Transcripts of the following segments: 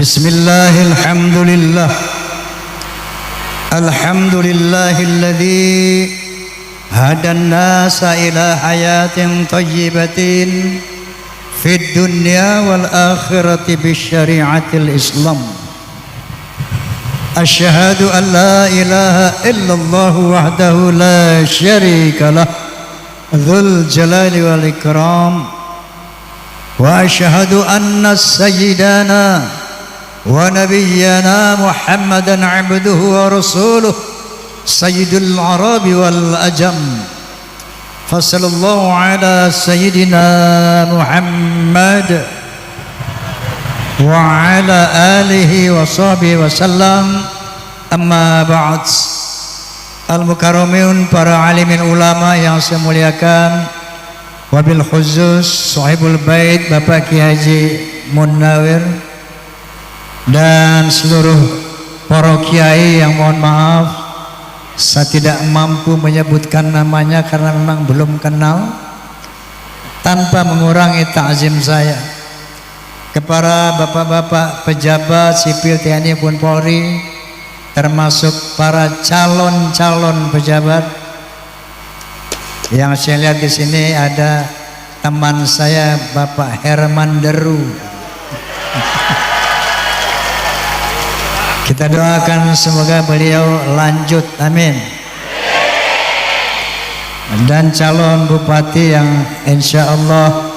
Bismillah, alhamdulillahilladzi hadan nasa ila hayatin thayyibatin fid dunya wal akhirati bisyari'atil Islam. Asyhadu an la ilaha illallah wahdahu la syarika lah dzul jalali wal ikram, wa asyhadu anna sayyidana wa nabiyyana Muhammadan abduhu wa rasuluh sayyidul arabi wal ajam. Fasallallahu ala sayyidina Muhammad wa ala alihi wa sahbihi wa sallam. Amma ba'd. Al-mukarramin, para alimin ulama yang saya muliakan, wabil khusus sahibul bait Bapak Kiai Haji Munawir dan seluruh para kiai yang mohon maaf saya tidak mampu menyebutkan namanya karena memang belum kenal, tanpa mengurangi ta'zim saya kepada bapak-bapak pejabat sipil TNI pun Polri, termasuk para calon-calon pejabat. Yang saya lihat di sini ada teman saya Bapak Herman Deru. Kita doakan semoga beliau lanjut, amin. Dan calon bupati yang insya Allah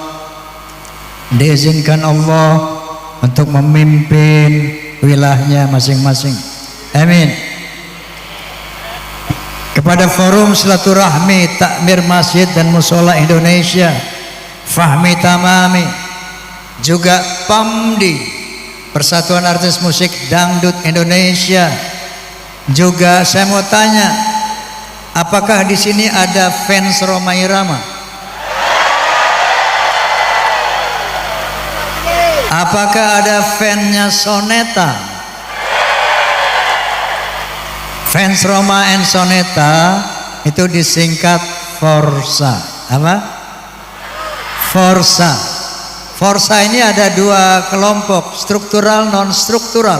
diizinkan Allah untuk memimpin wilayahnya masing-masing, amin. Kepada Forum Silaturahmi Takmir Masjid dan Mushola Indonesia, Fahmi Tamami, juga PAMDI, Persatuan Artis Musik Dangdut Indonesia. Juga saya mau tanya, apakah di sini ada fans Rhoma Irama? Apakah ada fansnya Soneta? Fans Rhoma and Soneta itu disingkat Forsa. Apa? Forsa. Forsa ini ada dua kelompok, struktural, non struktural.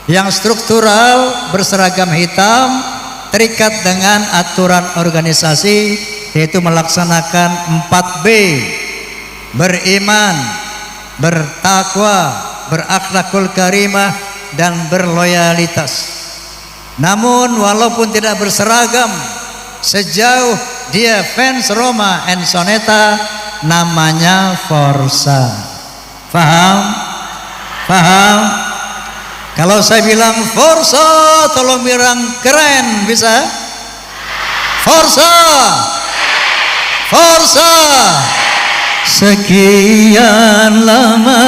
Yang struktural berseragam hitam, terikat dengan aturan organisasi, yaitu melaksanakan 4B: beriman, bertakwa, berakhlakul karimah, dan berloyalitas. Namun walaupun tidak berseragam, sejauh dia fans Rhoma and Soneta, namanya Forsa. Paham? Paham? Kalau saya bilang Forsa, tolong bilang keren, bisa? Forsa! Forsa! Sekian lama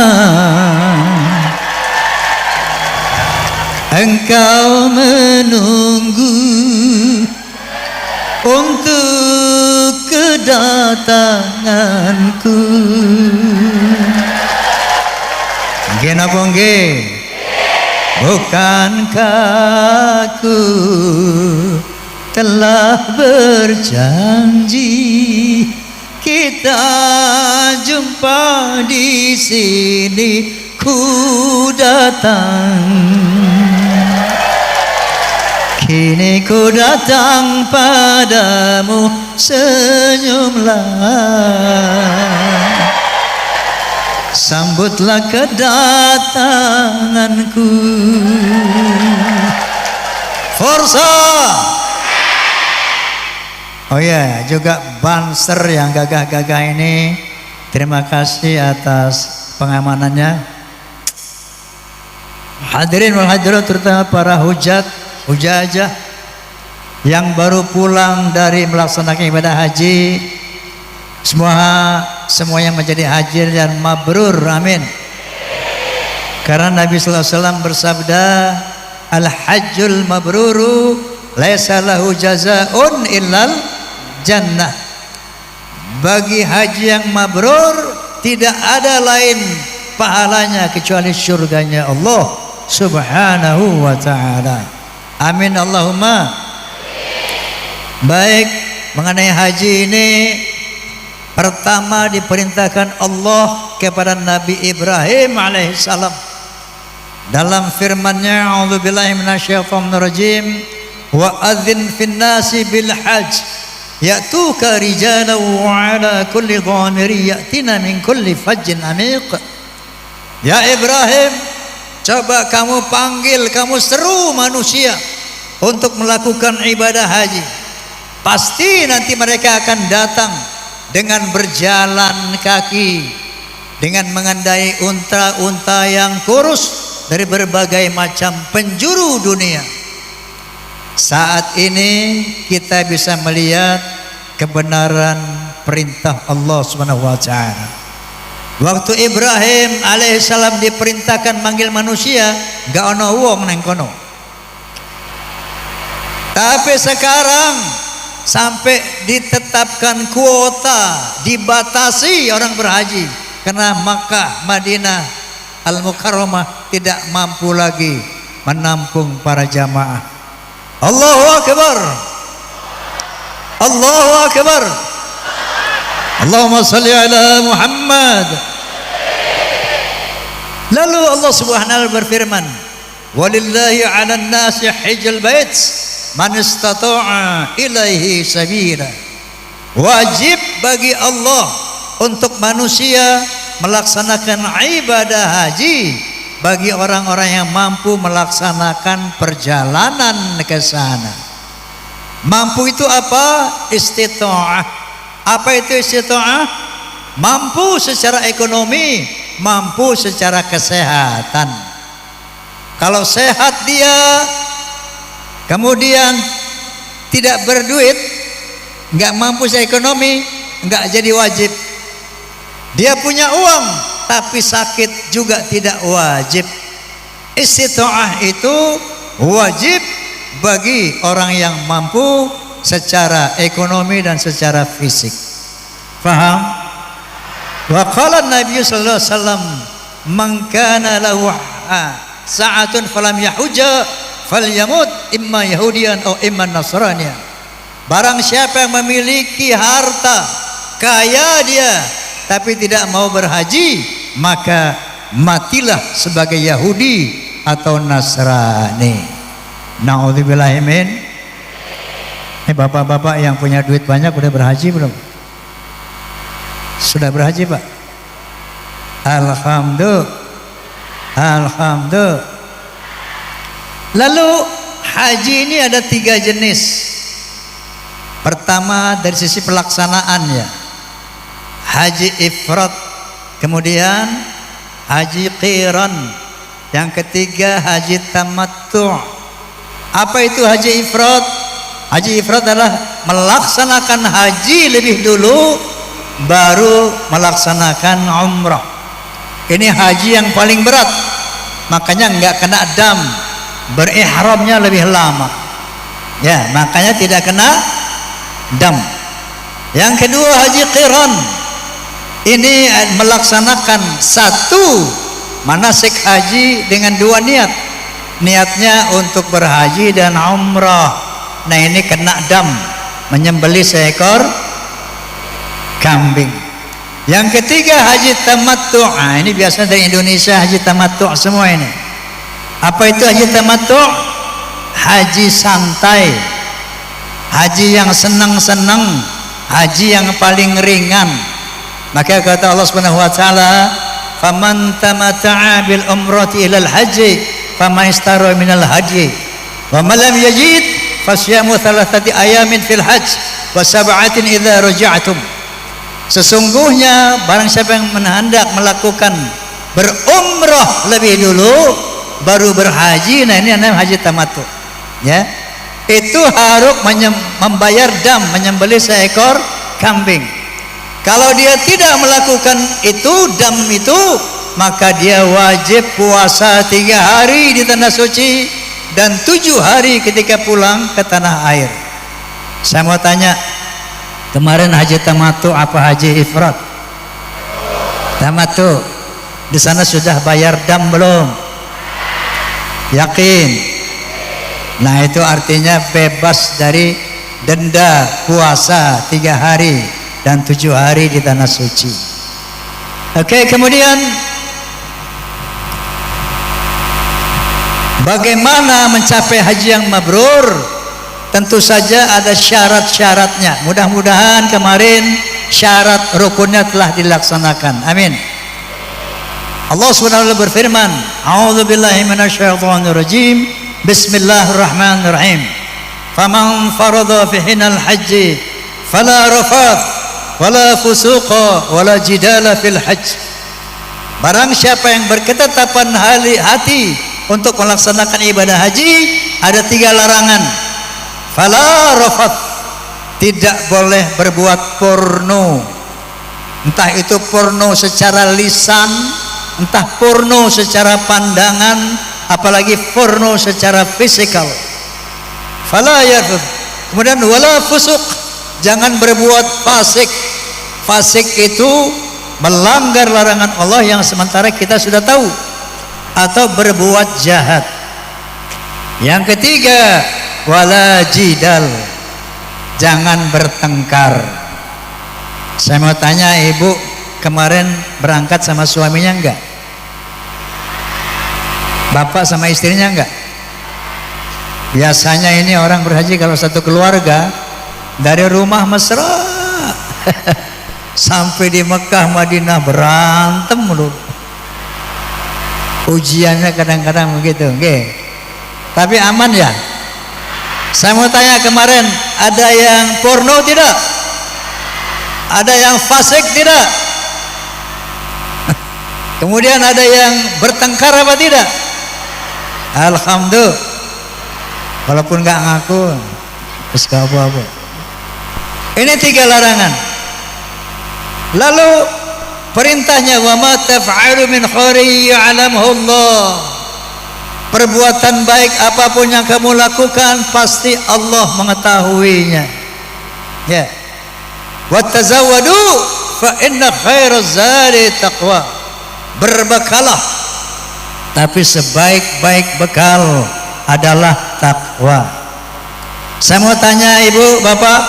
engkau menunggu untuk kedatanganku. Nggih napa nggih? Bukankah aku telah berjanji kita jumpa di sini, ku datang. Kini ku datang padamu, senyumlah, sambutlah kedatanganku. Forsa! Oh ya, juga Banser yang gagah-gagah ini, terima kasih atas pengamanannya. Hadirin wal hadirat, terutama para hujajah yang baru pulang dari melaksanakan ibadah haji, semua yang menjadi haji dan mabrur, amin. Karena Nabi sallallahu alaihi wasallam bersabda, al hajjul mabruru laisa lahu jazaa'un illal jannah. Bagi haji yang mabrur tidak ada lain pahalanya kecuali surganya Allah subhanahu wa ta'ala, amin Allahumma. Baik, mengenai haji ini, pertama diperintahkan Allah kepada Nabi Ibrahim alaihissalam dalam firman-Nya, a'udzubillahi minasyaitonir rajim, wa adzin fin nasi bil hajj ya'tuka rijalan wa 'ala kulli dhamiri ya'tina min kulli fajjin amiq. Ya Ibrahim, coba kamu panggil, kamu seru manusia untuk melakukan ibadah haji. Pasti nanti mereka akan datang dengan berjalan kaki, dengan mengendai unta-unta yang kurus dari berbagai macam penjuru dunia. Saat ini kita bisa melihat kebenaran perintah Allah Subhanahu wa taala. Waktu Ibrahim alaihissalam diperintahkan manggil manusia, gak ono wong neng kono. Tapi sekarang sampai ditetapkan kuota, dibatasi orang berhaji karena Makkah, Madinah, Al-Mukarramah tidak mampu lagi menampung para jamaah. Allahu Akbar, Allahu Akbar. Allahumma salli ala Muhammad. Lalu Allah Subhanahu wa taala berfirman, walillahi 'alan nasi hajjul bait man istata'a ilaihi sabila. Wajib bagi Allah untuk manusia melaksanakan ibadah haji bagi orang-orang yang mampu melaksanakan perjalanan ke sana. Mampu itu apa? Istita'ah. Apa itu istita'ah? Mampu secara ekonomi, mampu secara kesehatan. Kalau sehat dia, kemudian tidak berduit, nggak mampu secara ekonomi, nggak jadi wajib. Dia punya uang tapi sakit juga tidak wajib. Istita'ah itu wajib bagi orang yang mampu secara ekonomi dan secara fisik. Faham? Wa qala Nabi sallallahu alaihi wasallam, man kana lahu sa'atun falam yahujja falyamut imma yahudiyan atau imma nasraniya. Barang siapa yang memiliki harta, kaya dia tapi tidak mau berhaji, maka matilah sebagai Yahudi atau Nasrani. Na'udzubillahi min. Bapak-bapak yang punya duit banyak udah berhaji belum? Sudah berhaji, Pak? Alhamdulillah. Alhamdulillah. Lalu haji ini ada 3 jenis. Pertama dari sisi pelaksanaannya, haji ifrad, kemudian haji qiran, yang ketiga haji tamattu'. Apa itu haji ifrad? Haji ifrad adalah melaksanakan haji lebih dulu baru melaksanakan umrah. Ini haji yang paling berat, makanya nggak kena dam, berihramnya lebih lama. Ya, makanya tidak kena dam. Yang kedua haji qiran. Ini melaksanakan satu manasik haji dengan 2 niat. Niatnya untuk berhaji dan umrah. Nah ini kena dam, menyembelih seekor kambing. Yang ketiga haji tamattu'. Nah, ini biasa dari Indonesia haji tamattu' semua ini. Apa itu haji tamattu'? Haji santai, haji yang senang-senang, haji yang paling ringan. Maka kata Allah Subhanahu wa taala, faman tamatta'a bil umrati ilal haji faman istara minal haji wa man lam yajid fasyamu 3 ayamin fil hajj wa 7 idza raja'tum. Sesungguhnya barang siapa yang hendak melakukan berumrah lebih dulu baru berhaji, nah ini namanya haji tamattu, ya. Itu harus membayar dam, menyembelih seekor kambing. Kalau dia tidak melakukan itu, dam itu, maka dia wajib puasa 3 hari di tanah suci dan 7 hari ketika pulang ke tanah air. Saya mau tanya, kemarin haji tamattu apa haji ifrad? Tamattu. Di sana sudah bayar dam belum? Yakin? Nah itu artinya bebas dari denda puasa 3 hari dan 7 hari di tanah suci. Oke, kemudian Bagaimana mencapai haji yang mabrur? Tentu saja ada syarat-syaratnya. Mudah-mudahan kemarin syarat rukunnya telah dilaksanakan. Amin. Allah SWT berfirman, A'udzubillahi minasyaitonirrajim. Bismillahirrahmanirrahim. Faman farada fihinal haji fala rafath wala fusuqa wala jidala fil hajj. Barang siapa yang berketetapan hati untuk melaksanakan ibadah haji, ada 3 larangan. Fala rafath, tidak boleh berbuat porno, entah itu porno secara lisan, entah porno secara pandangan, apalagi porno secara fisikal. Fala yarfuth. Kemudian wala fusuq, jangan berbuat fasik. Fasik itu melanggar larangan Allah yang sementara kita sudah tahu, atau berbuat jahat. Yang ketiga, wala jidal, jangan bertengkar. Saya mau tanya, ibu kemarin berangkat sama suaminya enggak? Bapak sama istrinya enggak? Biasanya ini orang berhaji kalau satu keluarga dari rumah mesra sampai di Mekah Madinah berantem dulu. Ujiannya kadang-kadang begitu, okay. Tapi aman ya? Saya mau tanya, kemarin ada yang porno tidak? Ada yang fasik tidak? Kemudian ada yang bertengkar apa tidak? Alhamdulillah. Walaupun nggak ngaku, terus apa-apa. Ini 3 larangan. Lalu perintahnya, wa ma taf'alu min khairin ya'lamuhu Allah. Perbuatan baik apapun yang kamu lakukan pasti Allah mengetahuinya. Ya. Wa tazawwadu fa inna khairaz zadi taqwa. Berbekalah, tapi sebaik-baik bekal adalah takwa. Saya mau tanya ibu, bapak,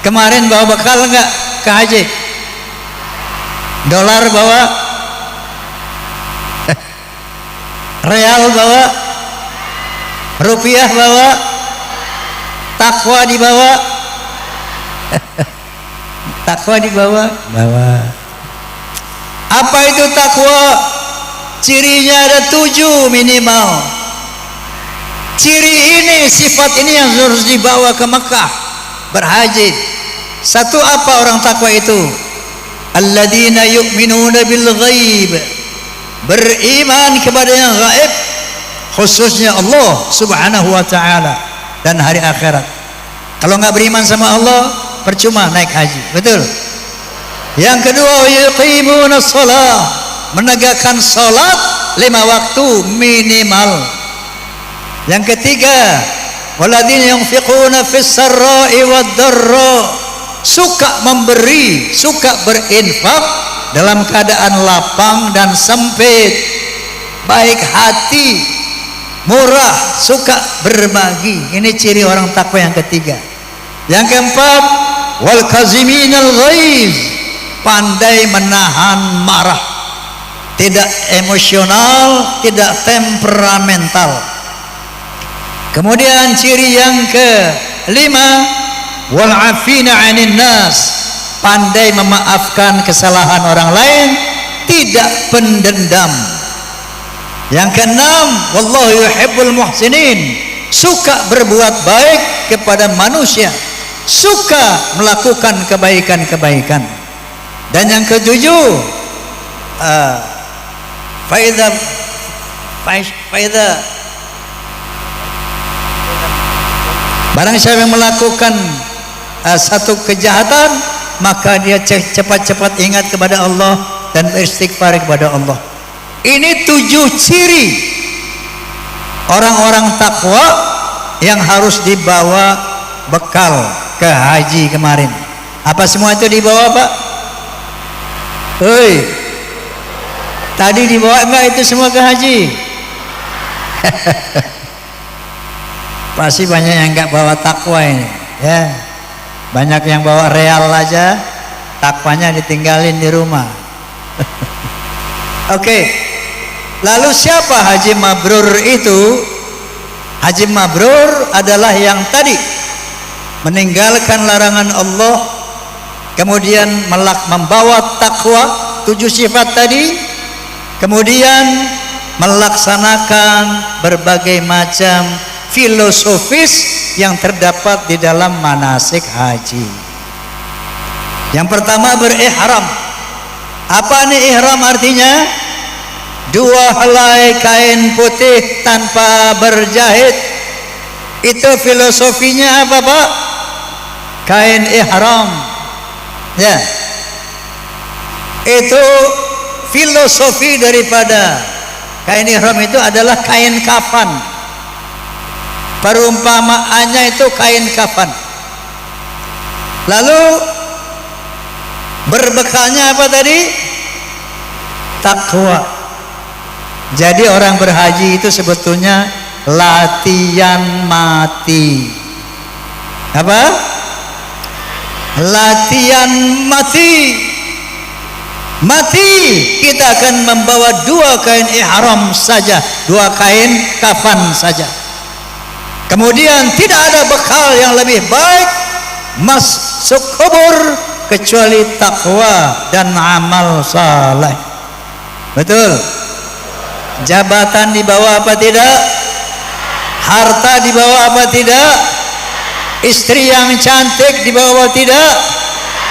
kemarin bawa bekal enggak ke haji? Dolar bawa? Real bawa? Rupiah bawa? Takwa dibawa? Takwa dibawa? Bawa. Apa itu takwa? Cirinya ada 7 minimal. Ciri ini, sifat ini yang harus dibawa ke Mekah berhaji. Satu, apa orang takwa itu? Alladzina yu'minuna bil ghaib, beriman kepada yang gaib, khususnya Allah Subhanahu wa ta'ala dan hari akhirat. Kalau nggak beriman sama Allah, percuma naik haji. Betul? Yang kedua, yuqimuna shalah, menegakkan salat 5 waktu minimal. Yang ketiga, waladina yunfiquna fis sarra'i wad dharra, suka memberi, suka berinfak dalam keadaan lapang dan sempit, baik hati, murah, suka berbagi. Ini ciri orang takwa yang ketiga. Yang keempat, wal kaziminal ghaiz, pandai menahan marah, tidak emosional, tidak temperamental. Kemudian ciri yang kelima, wal afina 'anil nas, pandai memaafkan kesalahan orang lain, tidak pendendam. Yang keenam, wallahu yuhibbul muhsinin, suka berbuat baik kepada manusia, suka melakukan kebaikan-kebaikan. Dan yang ketujuh, barang siapa yang melakukan satu kejahatan, maka dia cepat-cepat ingat kepada Allah dan beristighfar kepada Allah. Ini 7 ciri orang-orang takwa yang harus dibawa bekal ke haji kemarin. Apa semua itu dibawa, Pak? Hei, tadi dibawa enggak itu semua ke haji? Pasti banyak yang enggak bawa takwa ini, ya. Banyak yang bawa real aja, takwanya ditinggalin di rumah. Oke. Lalu siapa haji mabrur itu? Haji mabrur adalah yang tadi meninggalkan larangan Allah, kemudian membawa takwa, 7 sifat tadi, kemudian melaksanakan berbagai macam filosofis yang terdapat di dalam manasik haji. Yang pertama berihram. Apa nih ihram artinya? 2 helai kain putih tanpa berjahit. Itu filosofinya apa, Pak? Kain ihram. Ya. Itu filosofi daripada kain ihram itu adalah kain kafan. Perumpamaannya itu kain kafan. Lalu berbekalnya apa tadi? Takwa. Jadi orang berhaji itu sebetulnya latihan mati. Apa? Latihan mati. Mati kita akan membawa 2 kain ihram saja, 2 kain kafan saja. Kemudian tidak ada bekal yang lebih baik masuk kubur kecuali takwa dan amal saleh. Betul? Jabatan dibawa apa tidak? Harta dibawa apa tidak? Istri yang cantik dibawa apa tidak?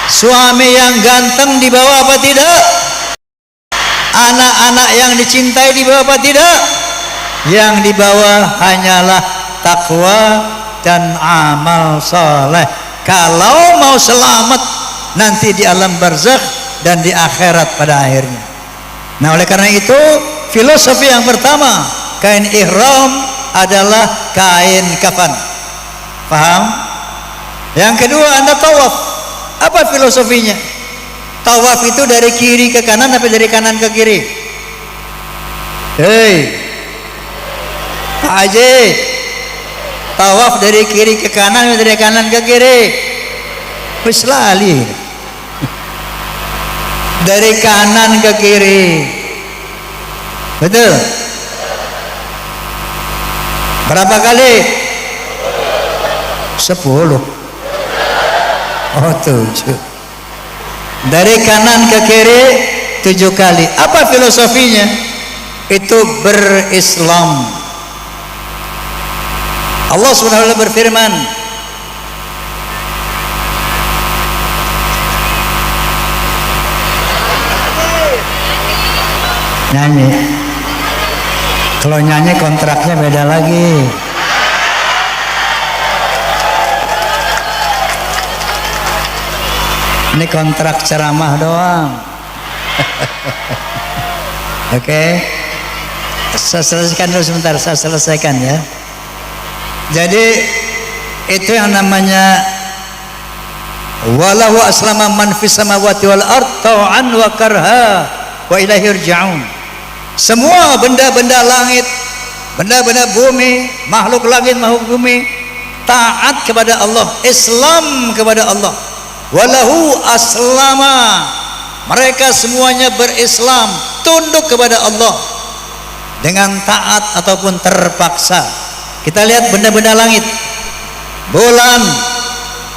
Suami yang ganteng dibawa apa tidak? Anak-anak yang dicintai dibawa apa tidak? Yang dibawa hanyalah takwa dan amal saleh. Kalau mau selamat nanti di alam barzakh dan di akhirat pada akhirnya. Nah, oleh karena itu filosofi yang pertama, kain ihram adalah kain kafan. Paham? Yang kedua, Anda tawaf. Apa filosofinya? Tawaf itu dari kiri ke kanan apa dari kanan ke kiri? Hei Pak Haji, tawaf dari kiri ke kanan atau dari kanan ke kiri? Wis lali. Dari kanan ke kiri. Betul? Berapa kali? 10. Oh, 7. Dari kanan ke kiri 7 kali. Apa filosofinya? Itu berislam. Allah SWT berfirman, nyanyi. Kalau nyanyi kontraknya beda lagi. Ini kontrak ceramah doang. Oke. Saya selesaikan dulu sebentar, saya selesaikan ya. Jadi itu yang namanya walahu aslama man fis samawati wal ard tau'an wa karha wa ilaihi yurja'un. Semua benda-benda langit, benda-benda bumi, makhluk langit, makhluk bumi taat kepada Allah, Islam kepada Allah. Walahu aslama, mereka semuanya berislam, tunduk kepada Allah dengan taat ataupun terpaksa. Kita lihat benda-benda langit, bulan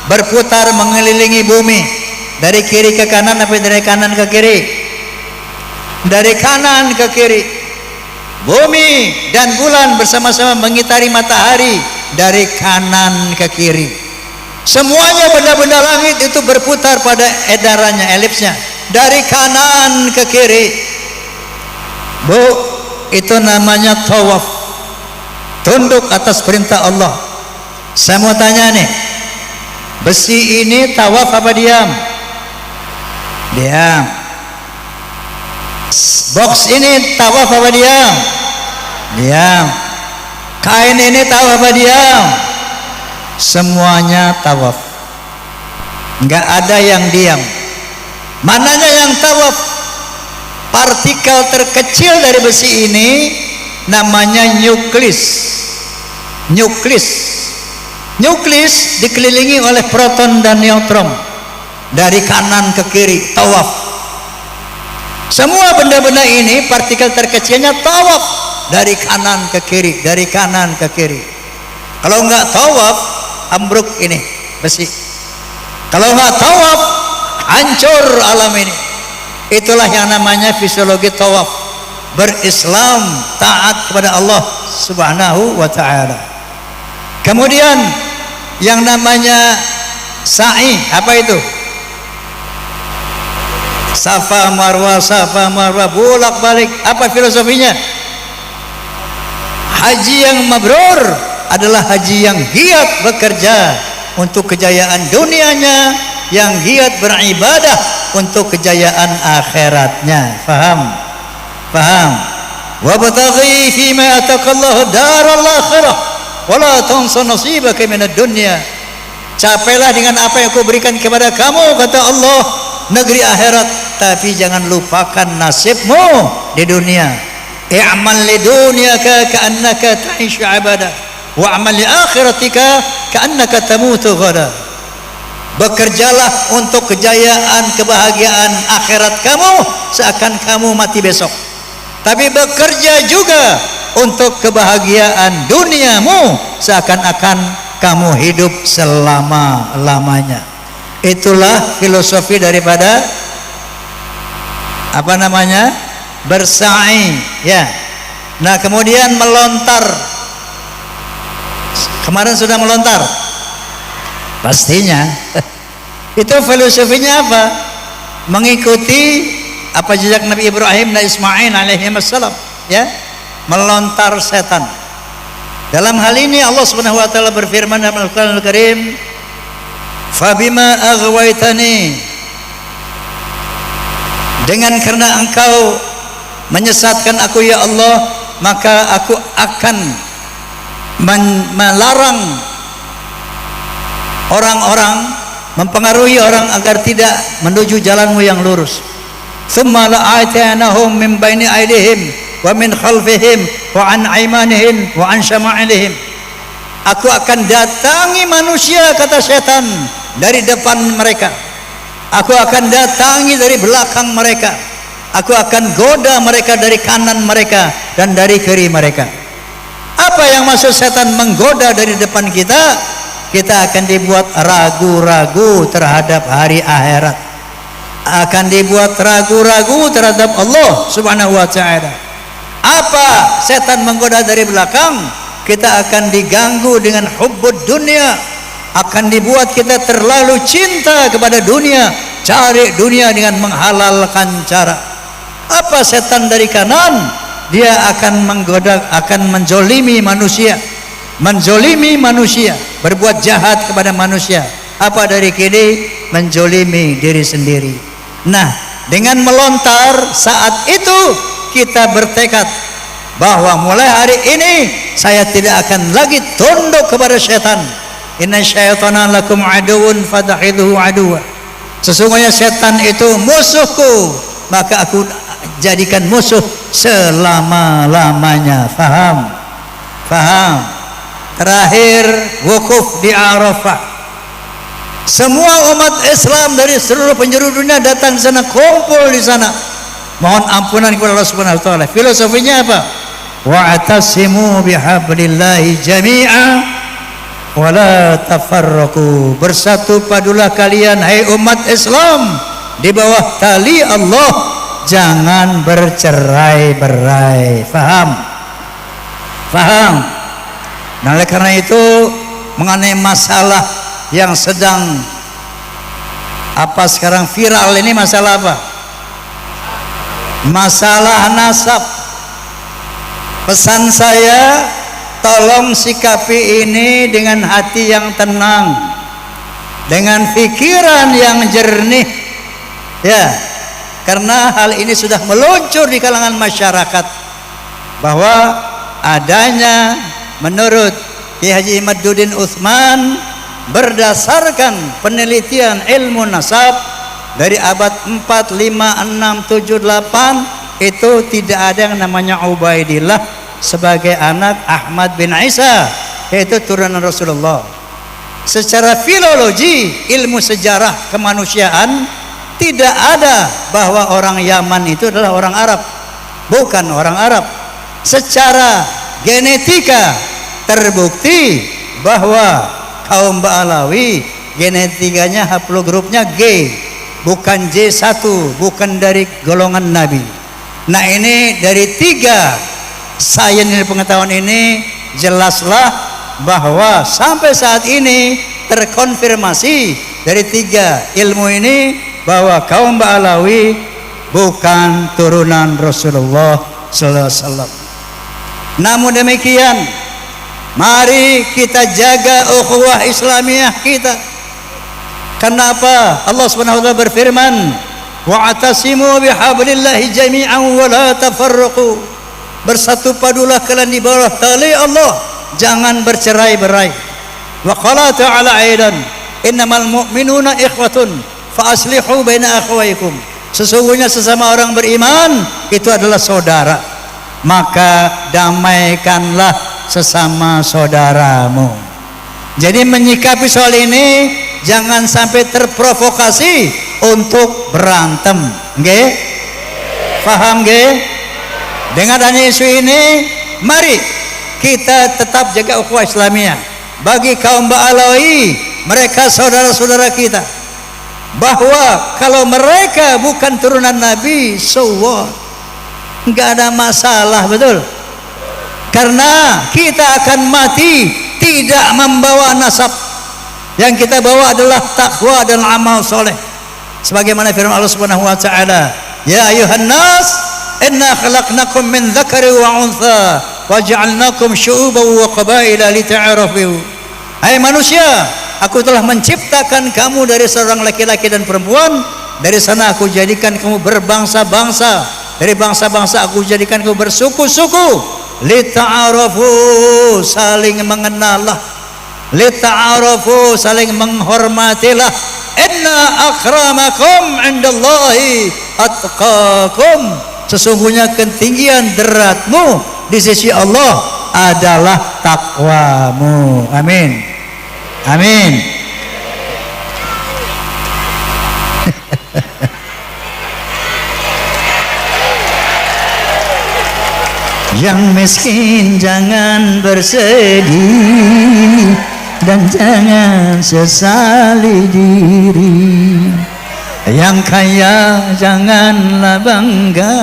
berputar mengelilingi bumi dari kiri ke kanan apa dari kanan ke kiri? Dari kanan ke kiri. Bumi dan bulan bersama-sama mengitari matahari dari kanan ke kiri. Semuanya benda-benda langit itu berputar pada edarannya, elipsnya, dari kanan ke kiri. Bu, itu namanya tawaf, tunduk atas perintah Allah. Saya mau tanya nih, besi ini tawaf apa diam? Diam. Box ini tawaf apa diam? Diam. Kain ini tawaf apa diam? Semuanya tawaf. Enggak ada yang diam. Mananya yang tawaf? Partikel terkecil dari besi ini namanya nuklis. Nuklis dikelilingi oleh proton dan neutron dari kanan ke kiri, tawaf. Semua benda-benda ini partikel terkecilnya tawaf dari kanan ke kiri, dari kanan ke kiri. Kalau enggak tawaf, ambruk ini besi. Kalau enggak tawaf, hancur alam ini. Itulah yang namanya fisiologi tawaf. Berislam, taat kepada Allah Subhanahu wa ta'ala. Kemudian yang namanya sa'i, apa itu? Safa Marwah, bolak balik. Apa filosofinya? Haji yang mabrur adalah haji yang giat bekerja untuk kejayaan dunianya, yang giat beribadah untuk kejayaan akhiratnya. Faham? Wabtaghi fima ataqallahu daral akhirah wala tansa nasibaka minad dunya. Capailah dengan apa yang aku berikan kepada kamu, kata Allah, negeri akhirat, tapi jangan lupakan nasibmu di dunia. I'mal li dunyaka ka'annaka ta'ishu 'abada wa 'amal li akhiratika ka'annaka tamutu ghada. Bekerjalah untuk kejayaan kebahagiaan akhirat kamu seakan kamu mati besok. Tapi bekerja juga untuk kebahagiaan duniamu seakan-akan kamu hidup selama-lamanya. Itulah filosofi daripada apa namanya? Bersa'i, ya. Nah, kemudian melontar. Kemarin sudah melontar. Pastinya. Itu filosofinya apa? Mengikuti apa jejak Nabi Ibrahim dan Ismail alaihi wassalam, ya. Melontar setan. Dalam hal ini Allah Subhanahu wa taala berfirman dalam Al-Qur'anul Karim, "Fabima aghwaytani," dengan karena engkau menyesatkan aku ya Allah, maka aku akan melarang orang-orang, mempengaruhi orang agar tidak menuju jalanmu yang lurus. Tsumma la'atanahum min baini aydihim wa min khalfihim wa an aymanihim wa an syama'ilihim. Aku akan datangi manusia, kata setan, dari depan mereka. Aku akan datangi dari belakang mereka. Aku akan goda mereka dari kanan mereka dan dari kiri mereka. Apa yang maksud setan menggoda dari depan kita? Kita akan dibuat ragu-ragu terhadap hari akhirat, akan dibuat ragu-ragu terhadap Allah Subhanahu wa ta'ala. Apa setan menggoda dari belakang? Kita akan diganggu dengan hubbud dunia, akan dibuat kita terlalu cinta kepada dunia, cari dunia dengan menghalalkan cara. Apa setan dari kanan? Dia akan menggoda, akan menzolimi manusia, berbuat jahat kepada manusia. Apa dari kiri? Menzolimi diri sendiri. Nah, dengan melontar saat itu kita bertekad bahwa mulai hari ini saya tidak akan lagi tunduk kepada setan. Inna syaitana lakum aduun fatakhidhuhu aduwa. Sesungguhnya setan itu musuhku, maka aku jadikan musuh selama-lamanya. Faham? Terakhir, wukuf di Arafah. Semua umat Islam dari seluruh penjuru dunia datang di sana, kumpul di sana, mohon ampunan kepada Allah Subhanahu wa taala. Filosofinya apa? Wa'tasimu bihablillahi jami'a wa la tafarraqu. Bersatu padulah kalian hai umat Islam di bawah tali Allah, jangan bercerai-berai. Faham? Nah, oleh karena itu mengenai masalah yang sedang sekarang viral ini, masalah apa? Masalah nasab. Pesan saya, tolong sikapi ini dengan hati yang tenang, dengan pikiran yang jernih, ya. Karena hal ini sudah meluncur di kalangan masyarakat bahwa adanya, menurut Ki Haji Imaduddin Utsman, berdasarkan penelitian ilmu nasab dari abad 4, 5, 6, 7, 8, itu tidak ada yang namanya Ubaidillah sebagai anak Ahmad bin Isa, yaitu turunan Rasulullah. Secara filologi, ilmu sejarah kemanusiaan, Tidak ada bahwa orang Yaman itu adalah orang Arab. Bukan orang Arab. Secara genetika terbukti bahwa kaum Ba'alawi genetikanya haplogrupnya G, bukan J1, bukan dari golongan Nabi. Nah, ini dari 3 sains ini, pengetahuan ini, jelaslah bahwa sampai saat ini terkonfirmasi dari 3 ilmu ini bahwa kaum Ba'alawi bukan turunan Rasulullah sallallahu alaihi wasallam. Namun demikian, mari kita jaga ukhuwah Islamiyah kita. Kenapa? Allah Subhanahu wa taala berfirman, "Wa'tasimu bihablillahi jami'an wa la tafarraqu." Bersatu padulah kalian di bawah tali Allah, jangan bercerai-berai. Wa qala ta'ala aidan, "Innamal mu'minuna ikhwatun fa aslihu baina akhawaykum." Sesungguhnya sesama orang beriman itu adalah saudara, maka damaikanlah sesama saudaramu. Jadi menyikapi soal ini jangan sampai terprovokasi untuk berantem, nggih? Paham nggih? Dengan adanya isu ini, mari kita tetap jaga ukhuwah Islamiyah. Bagi kaum Ba'alawi, mereka saudara-saudara kita. Bahwa kalau mereka bukan turunan Nabi, so what? Enggak ada masalah, betul? Karena kita akan mati tidak membawa nasab. Yang kita bawa adalah takwa dan amal soleh. Sebagaimana firman Allah Subhanahu wa taala, "Ya ayuhan nas, inna khalaqnakum min dzakari wa untha wa ja'alnakum syu'uban wa qabaila lita'arafu." Hai manusia, aku telah menciptakan kamu dari seorang laki-laki dan perempuan. Dari sana aku jadikan kamu berbangsa-bangsa. Dari bangsa-bangsa aku jadikan kamu bersuku-suku. Lita'arafu, saling mengenallah. Lita'arafu, saling menghormatilah. Inna akramakum indallahi atqakum. Sesungguhnya ketinggian derajatmu di sisi Allah adalah takwamu. Amin. Amin. Yang miskin jangan bersedih dan jangan sesali diri. Yang kaya janganlah bangga,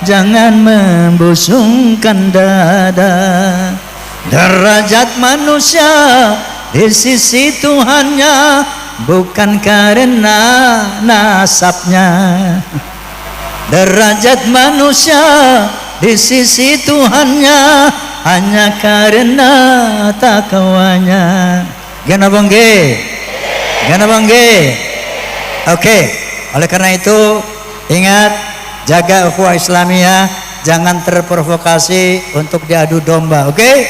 jangan membusungkan dada. Derajat manusia di sisi Tuhannya bukan karena nasabnya. Derajat manusia di sisi Tuhannya hanya karena takwanya. Gana bangge, gana bangge. Oke, oleh karena itu ingat, jaga ukhuwah Islamiyah, jangan terprovokasi untuk diadu domba. Oke?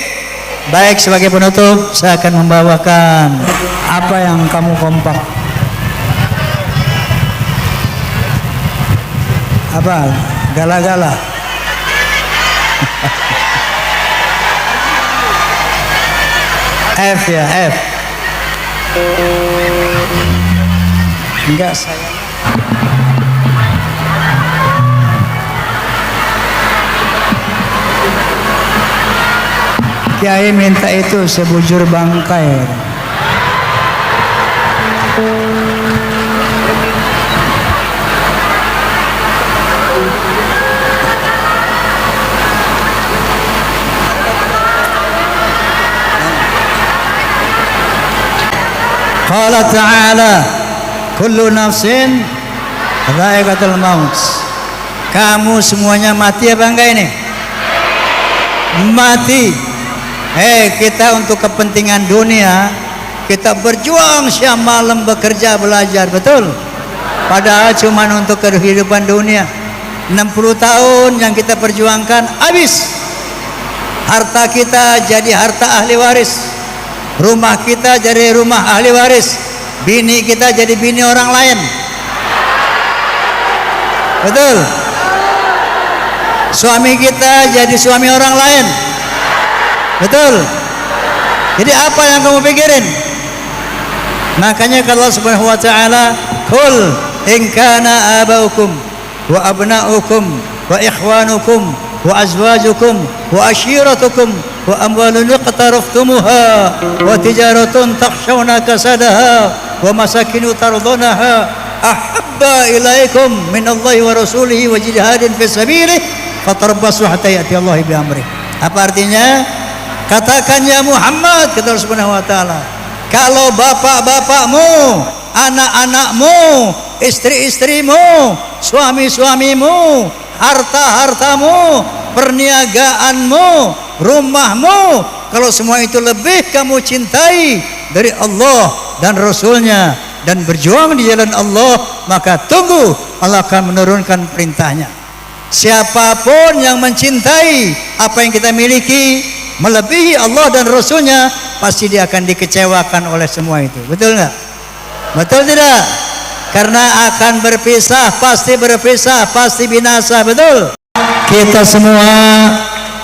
Baik, sebagai penutup saya akan membawakan apa yang kamu kompak. Apa? Gala-gala. F ya, F. Enggak, saya Kiai minta itu sebujur bangkai. Qala ta'ala, kullu nafsin dha'iqatul maut. Kamu semuanya mati apa enggak ini? Mati. Kita untuk kepentingan dunia, kita berjuang siang malam bekerja belajar, betul? Padahal cuma untuk kehidupan dunia. 60 tahun yang kita perjuangkan habis. Harta kita jadi harta ahli waris. Rumah kita jadi rumah ahli waris. Bini kita jadi bini orang lain. Betul? Suami kita jadi suami orang lain. Betul? Jadi apa yang kamu pikirin? Makanya kalau Allah Subhanahu wa taala, "Qul in kana abaukum wa abna'ukum wa ikhwanukum wa azwajukum wa ashiratukum wa amwalun iqtaraftumuha wa tijaratun takhshawna kasadaha wa masakinu tardonaha ahabba ilaikum min Allahi wa rasulihi wa jihadin fi sabilihi fatarabbasu hatta ya'ti Allahi bi amrih. Apa artinya? Katakan ya Muhammad, kata Allah Subhanahu wa taala, kalau bapak-bapakmu, anak-anakmu, istri-istrimu, suami-suamimu, harta-hartamu, perniagaanmu, rumahmu, kalau semua itu lebih kamu cintai dari Allah dan Rasulnya dan berjuang di jalan Allah, maka tunggu Allah akan menurunkan perintahnya. Siapapun yang mencintai apa yang kita miliki melebihi Allah dan Rasulnya, pasti dia akan dikecewakan oleh semua itu. Betul nggak? Betul tidak? Karena akan berpisah, pasti binasa. Betul? Kita semua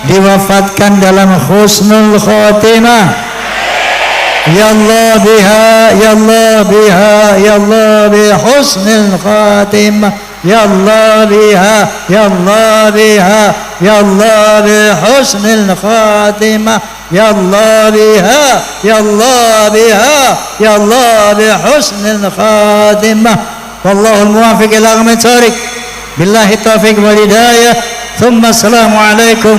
diwafatkan dalam husnul khotimah. Ya Allah biha, ya Allah biha, ya Allah bi husnul khotimah. Ya Allah biha, ya Allah biha, ya Allah bi husnil khatimah. Ya Allah biha, ya Allah biha, ya Allah bi husnil khatimah. Wallahul muwaffiq ila aqwamit thariq. Billahi taufiq wal hidayah. Thumma assalamu alaikum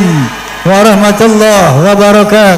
warahmatullahi wabarakatuh.